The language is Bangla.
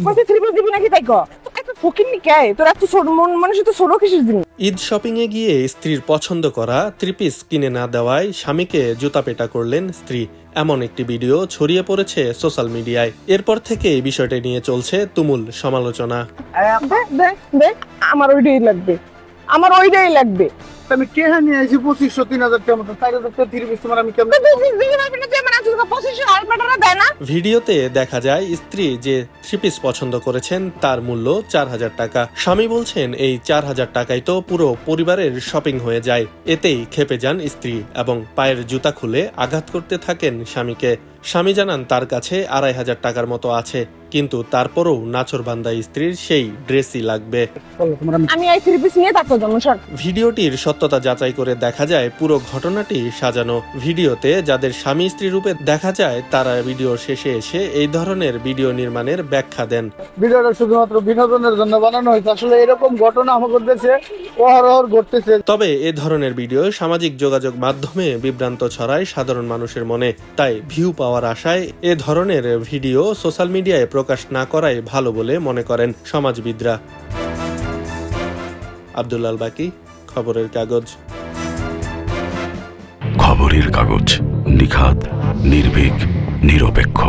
কইতে থ্রি পিস দিবি নাকি তাই কো এত ফকিনি কে তোর এত ছোট মানুষ তো ছোট কিসের দিন ঈদ শপিং এ গিয়ে স্ত্রীর পছন্দ করা থ্রি পিস কিনে না দেওয়ায় স্বামীকে জুতাপেটা করলেন স্ত্রী, এমন একটি ভিডিও ছড়িয়ে পড়েছে সোশ্যাল মিডিয়ায়। এরপর থেকে এই বিষয়টি নিয়ে চলছে তুমুল সমালোচনা। দেখ আমার ওইটাই লাগবে আমি কেহা নিয়ে আসি 2500-3000 টাকা মতো 4000 টাকা 3 পিস তোমার আমি কেমন ভিডিওতে দেখা যায় স্ত্রী যে থ্রি পিস পছন্দ করেছেন তার মূল্য 4000 টাকা। স্বামী বলছেন এই 4000 টাকায় তো পুরো পরিবারের শপিং হয়ে যায়। এতেই ক্ষেপে যান স্ত্রী এবং পায়ের জুতা খুলে আঘাত করতে থাকেন স্বামীকে। স্বামী জানান তার কাছে 2500 টাকার মতো আছে, কিন্তু তারপরও নাছোড়বান্দা স্ত্রীর সেই ড্রেসই লাগবে। আমি এই থ্রি পিস নিয়ে থাকতো জন্য স্যার। ভিডিওটির সত্যতা যাচাই করে দেখা যায় পুরো ঘটনাটি সাজানো। ভিডিওতে যাদের স্বামী স্ত্রী রূপে দেখা যায় তারা ভিডিও শেষে এসে এই ধরনের ভিডিও নির্মাণের ব্যাখ্যা দেন। ভিডিওটা শুধুমাত্র বিনোদনের জন্য বানানো হয়েছে, আসলে এরকম ঘটনা আমাদের দেশে অহরহ ঘটতেছে। তবে এ ধরনের ভিডিও সামাজিক যোগাযোগ মাধ্যমে বিভ্রান্ত ছড়ায় সাধারণ মানুষের মনে, তাই ভিউ পাওয়ার আশায় এ ধরনের ভিডিও সোশ্যাল মিডিয়ায় প্রকাশ না করাই ভালো বলে মনে করেন সমাজবিদরা। আব্দুল আল বাকি, খবরের কাগজ। খবরের কাগজ, নিখাত, নির্ভীক, নিরপেক্ষ।